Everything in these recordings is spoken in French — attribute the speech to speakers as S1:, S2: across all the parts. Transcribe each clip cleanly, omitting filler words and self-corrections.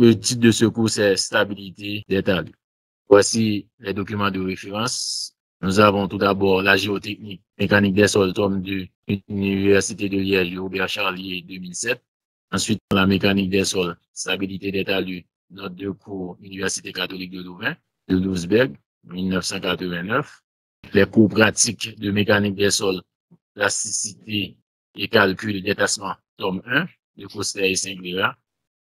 S1: Le titre de ce cours, c'est Stabilité des talus. Voici les documents de référence. Nous avons tout d'abord la géotechnique mécanique des sols, tome 2, Université de Liège, Robert Charlier, 2007. Ensuite, la mécanique des sols, stabilité des talus, note de cours, Université catholique de Louvain, de Lousberg, 1989. Les cours pratiques de mécanique des sols, plasticité et calcul des tassements, tome 1, de Coster et Singlera.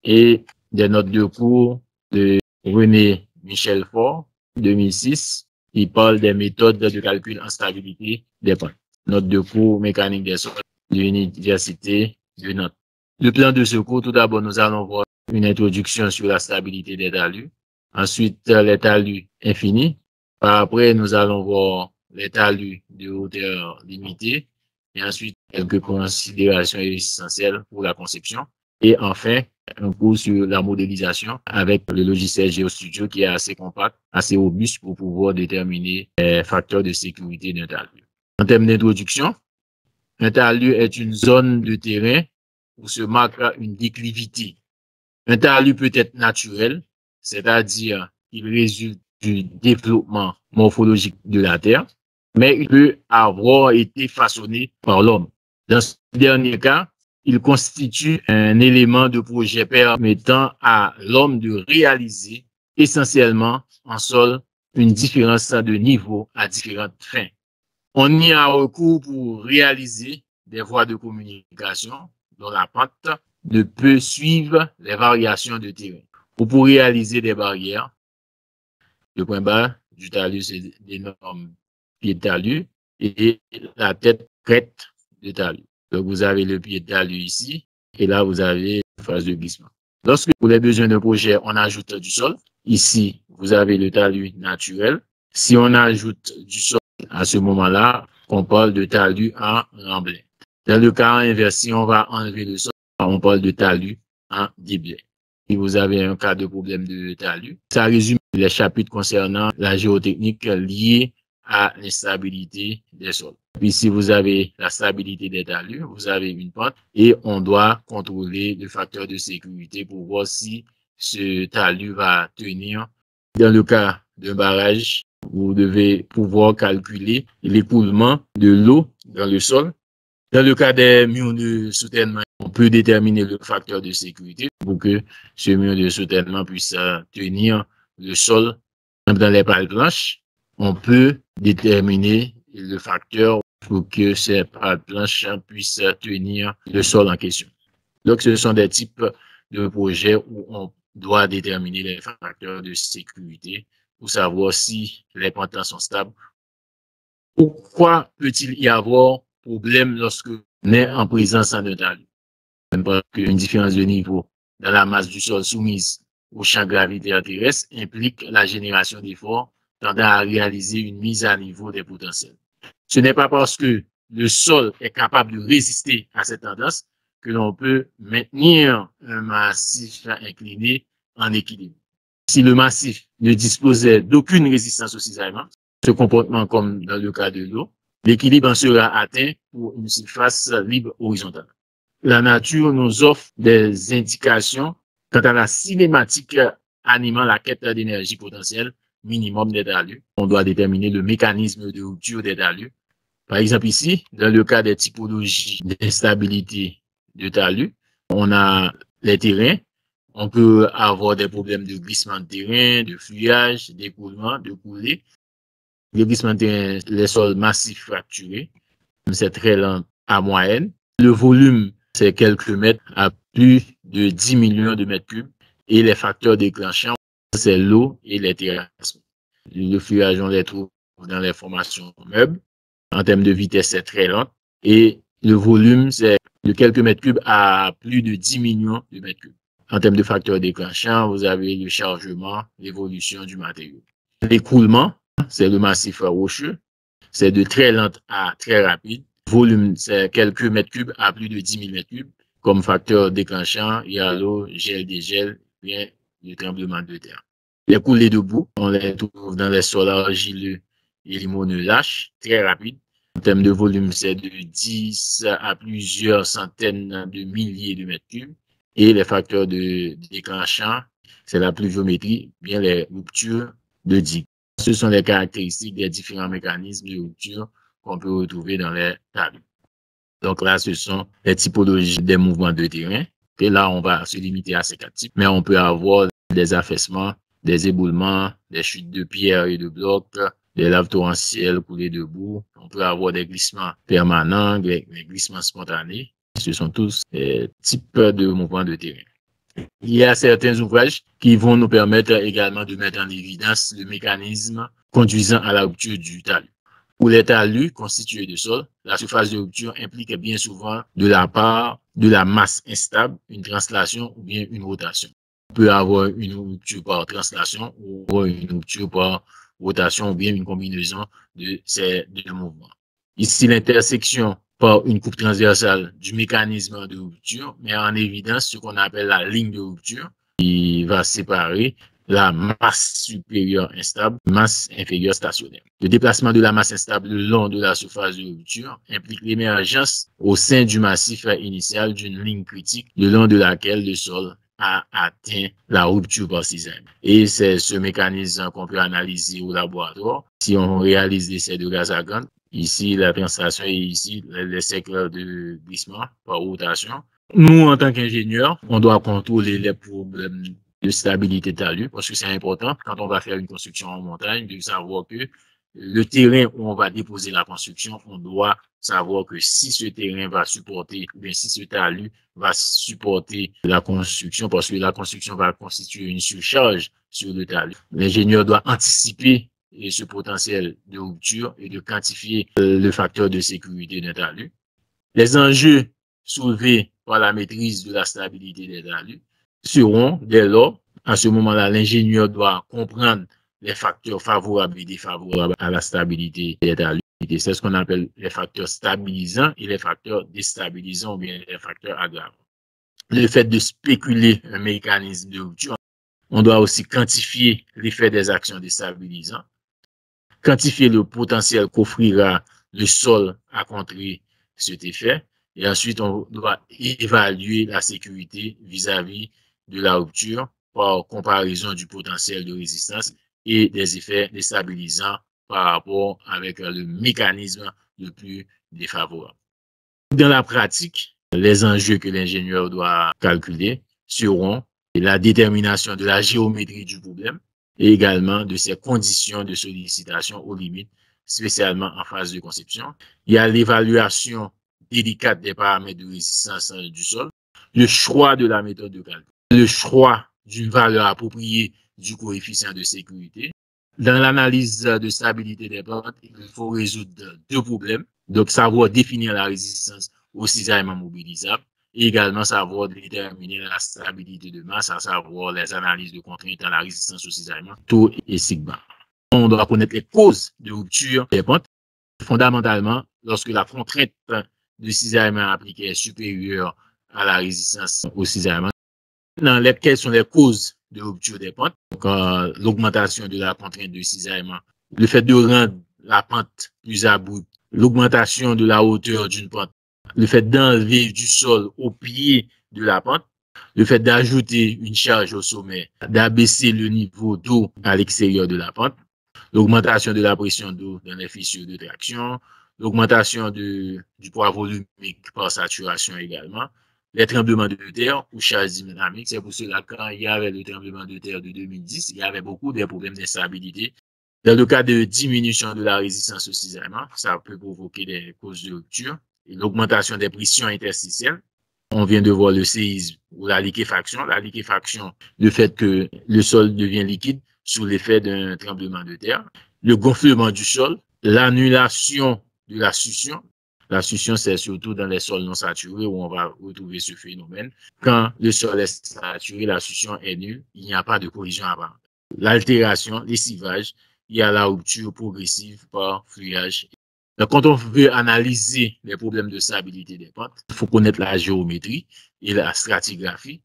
S1: Et des notes de cours de René Michel Faure, 2006, qui parle des méthodes de calcul en stabilité des points. Note de cours mécanique des sols de l'Université de Nantes. Le plan de ce cours, tout d'abord, nous allons voir une introduction sur la stabilité des talus. Ensuite, les talus infinis. Par après, nous allons voir les talus de hauteur limitée. Et ensuite, quelques considérations essentielles pour la conception. Et enfin, un cours sur la modélisation avec le logiciel GeoStudio qui est assez compact, assez robuste pour pouvoir déterminer les facteurs de sécurité d'un talus. En termes d'introduction, un talus est une zone de terrain où se marque une déclivité. Un talus peut être naturel, c'est-à-dire qu'il résulte du développement morphologique de la Terre, mais il peut avoir été façonné par l'homme. Dans ce dernier cas, il constitue un élément de projet permettant à l'homme de réaliser essentiellement en sol une différence de niveau à différentes fins. On y a recours pour réaliser des voies de communication dont la pente ne peut suivre les variations de terrain. Ou pour réaliser des barrières, le point bas du talus, c'est d'énormes pieds de talus et la tête crête de talus. Donc, vous avez le pied de talus ici et là, vous avez une phase de glissement. Lorsque, pour les besoins d'un projet, on ajoute du sol, ici, vous avez le talus naturel. Si on ajoute du sol à ce moment-là, on parle de talus en remblai. Dans le cas inverse, si on va enlever le sol, on parle de talus en déblai. Si vous avez un cas de problème de talus, ça résume les chapitres concernant la géotechnique liée à l'instabilité des sols. Puis si vous avez la stabilité des talus, vous avez une pente et on doit contrôler le facteur de sécurité pour voir si ce talus va tenir. Dans le cas d'un barrage, vous devez pouvoir calculer l'écoulement de l'eau dans le sol. Dans le cas des murs de soutènement, on peut déterminer le facteur de sécurité pour que ce mur de soutènement puisse tenir le sol. Dans les pales blanches, on peut déterminer le facteur pour que ces pales blanches puissent tenir le sol en question. Donc, ce sont des types de projets où on doit déterminer les facteurs de sécurité pour savoir si les pentes sont stables. Pourquoi peut-il y avoir problème lorsque on est en présence d'un talus? Une différence de niveau dans la masse du sol soumise au champ gravitaire terrestre implique la génération d'efforts tendant à réaliser une mise à niveau des potentiels. Ce n'est pas parce que le sol est capable de résister à cette tendance que l'on peut maintenir un massif incliné en équilibre. Si le massif ne disposait d'aucune résistance au cisaillement, ce comportement comme dans le cas de l'eau, l'équilibre en sera atteint pour une surface libre horizontale. La nature nous offre des indications quant à la cinématique animant la quête d'énergie potentielle minimum des talus. On doit déterminer le mécanisme de rupture des talus. Par exemple ici, dans le cas des typologies d'instabilité de talus, on a les terrains. On peut avoir des problèmes de glissement de terrain, de fluage, d'écoulement, de coulée. Le glissement de terrain, les sols massifs fracturés, c'est très lent à moyenne. Le volume, c'est quelques mètres à plus de 10 millions de mètres cubes. Et les facteurs déclenchants, c'est l'eau et les terrassements. Le fluage, on les trouve dans les formations meubles. En termes de vitesse, c'est très lent. Et le volume, c'est de quelques mètres cubes à plus de 10 millions de mètres cubes. En termes de facteurs déclenchants, vous avez le chargement, l'évolution du matériau. L'écoulement, c'est le massif rocheux. C'est de très lent à très rapide. Volume, c'est quelques mètres cubes à plus de 10 000 mètres cubes. Comme facteur déclenchant, il y a l'eau, gel, dégel, bien le tremblement de terre. Les coulées de boue, on les trouve dans les sols argileux et limoneux lâches, très rapides. En termes de volume, c'est de 10 à plusieurs centaines de milliers de mètres cubes. Et les facteurs de déclenchant, c'est la pluviométrie, bien les ruptures de digues. Ce sont les caractéristiques des différents mécanismes de rupture qu'on peut retrouver dans les talus. Donc là, ce sont les typologies des mouvements de terrain. Et là, on va se limiter à ces quatre types. Mais on peut avoir des affaissements, des éboulements, des chutes de pierres et de blocs, des laves torrentielles coulées de boue. On peut avoir des glissements permanents, des glissements spontanés. Ce sont tous des types de mouvements de terrain. Il y a certains ouvrages qui vont nous permettre également de mettre en évidence le mécanisme conduisant à la rupture du talus. Pour les talus constitués de sol, la surface de rupture implique bien souvent de la part de la masse instable, une translation ou bien une rotation. On peut avoir une rupture par translation ou une rupture par rotation ou bien une combinaison de ces deux mouvements. Ici, l'intersection par une coupe transversale du mécanisme de rupture met en évidence ce qu'on appelle la ligne de rupture qui va séparer la masse supérieure instable, masse inférieure stationnaire. Le déplacement de la masse instable le long de la surface de rupture implique l'émergence au sein du massif initial d'une ligne critique le long de laquelle le sol a atteint la rupture par cisaillement. Et c'est ce mécanisme qu'on peut analyser au laboratoire. Si on réalise l'essai de Gazagan, ici la pénétration et ici les cercles de glissement par rotation. Nous, en tant qu'ingénieurs, on doit contrôler les problèmes de stabilité talus, parce que c'est important quand on va faire une construction en montagne, de savoir que le terrain où on va déposer la construction, on doit savoir que si ce terrain va supporter, ou bien si ce talus va supporter la construction, parce que la construction va constituer une surcharge sur le talus. L'ingénieur doit anticiper ce potentiel de rupture et de quantifier le facteur de sécurité d'un talus. Les enjeux soulevés par la maîtrise de la stabilité des talus seront, dès lors, à ce moment-là, l'ingénieur doit comprendre les facteurs favorables et défavorables à la stabilité des talus. C'est ce qu'on appelle les facteurs stabilisants et les facteurs déstabilisants ou bien les facteurs aggravants. Le fait de spéculer un mécanisme de rupture, on doit aussi quantifier l'effet des actions déstabilisantes, quantifier le potentiel qu'offrira le sol à contrer cet effet. Et ensuite, on doit évaluer la sécurité vis-à-vis de la rupture par comparaison du potentiel de résistance et des effets déstabilisants par rapport avec le mécanisme le plus défavorable. Dans la pratique, les enjeux que l'ingénieur doit calculer seront la détermination de la géométrie du problème et également de ses conditions de sollicitation aux limites, spécialement en phase de conception. Il y a l'évaluation délicate des paramètres de résistance du sol, le choix de la méthode de calcul, le choix d'une valeur appropriée du coefficient de sécurité. Dans l'analyse de stabilité des pentes, il faut résoudre deux problèmes. Donc, savoir définir la résistance au cisaillement mobilisable et également savoir déterminer la stabilité de masse, à savoir les analyses de contraintes dans la résistance au cisaillement, taux et sigma. On doit connaître les causes de rupture des pentes. Fondamentalement, lorsque la contrainte de cisaillement appliquée est supérieure à la résistance au cisaillement, quelles sont les causes de rupture des pentes? L'augmentation de la contrainte de cisaillement, le fait de rendre la pente plus abrupte, l'augmentation de la hauteur d'une pente, le fait d'enlever du sol au pied de la pente, le fait d'ajouter une charge au sommet, d'abaisser le niveau d'eau à l'extérieur de la pente, l'augmentation de la pression d'eau dans les fissures de traction, l'augmentation du poids volumique par saturation également, les tremblements de terre ou charges dynamiques. C'est pour cela que quand il y avait le tremblement de terre de 2010, il y avait beaucoup de problèmes d'instabilité. Dans le cas de diminution de la résistance au cisaillement, ça peut provoquer des causes de rupture et l'augmentation des pressions interstitielles. On vient de voir le séisme ou la liquéfaction. La liquéfaction, le fait que le sol devient liquide sous l'effet d'un tremblement de terre. Le gonflement du sol, l'annulation de la succion. La succion, c'est surtout dans les sols non saturés où on va retrouver ce phénomène. Quand le sol est saturé, la succion est nulle, il n'y a pas de collision apparente. L'altération, lessivage, il y a la rupture progressive par feuillage. Donc, quand on veut analyser les problèmes de stabilité des pentes, il faut connaître la géométrie et la stratigraphie,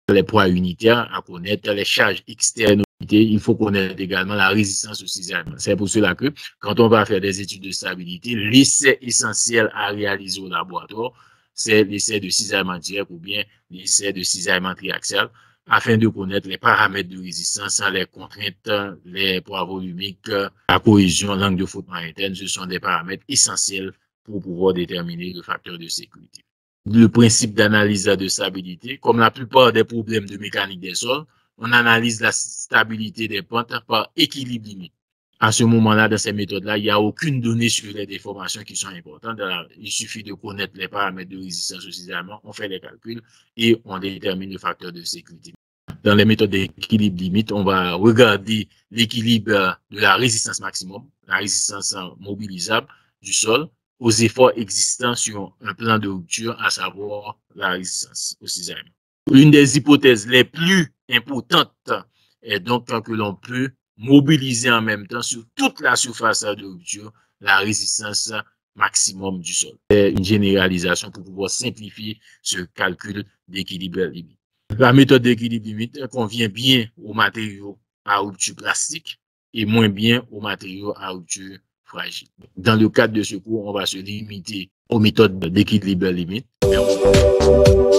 S1: les poids unitaires à connaître, les charges externes. Il faut connaître également la résistance au cisaillement. C'est pour cela que quand on va faire des études de stabilité, l'essai essentiel à réaliser au laboratoire, c'est l'essai de cisaillement direct ou bien l'essai de cisaillement triaxial. afin de connaître les paramètres de résistance, les contraintes, les poids volumiques, la cohésion, l'angle de frottement interne. Ce sont des paramètres essentiels pour pouvoir déterminer le facteur de sécurité. Le principe d'analyse de stabilité, comme la plupart des problèmes de mécanique des sols, on analyse la stabilité des pentes par équilibre limite. À ce moment-là, dans ces méthodes-là, il n'y a aucune donnée sur les déformations qui sont importantes. Il suffit de connaître les paramètres de résistance suffisamment, on fait les calculs et on détermine le facteur de sécurité. Dans les méthodes d'équilibre limite, on va regarder l'équilibre de la résistance maximum, la résistance mobilisable du sol, aux efforts existants sur un plan de rupture, à savoir la résistance au cisaillement. L'une des hypothèses les plus importantes est donc que l'on peut mobiliser en même temps sur toute la surface de rupture la résistance maximum du sol. C'est une généralisation pour pouvoir simplifier ce calcul d'équilibre limite. La méthode d'équilibre limite convient bien aux matériaux à rupture plastique et moins bien aux matériaux à rupture fragile. Dans le cadre de ce cours, on va se limiter aux méthodes d'équilibre limite. Merci.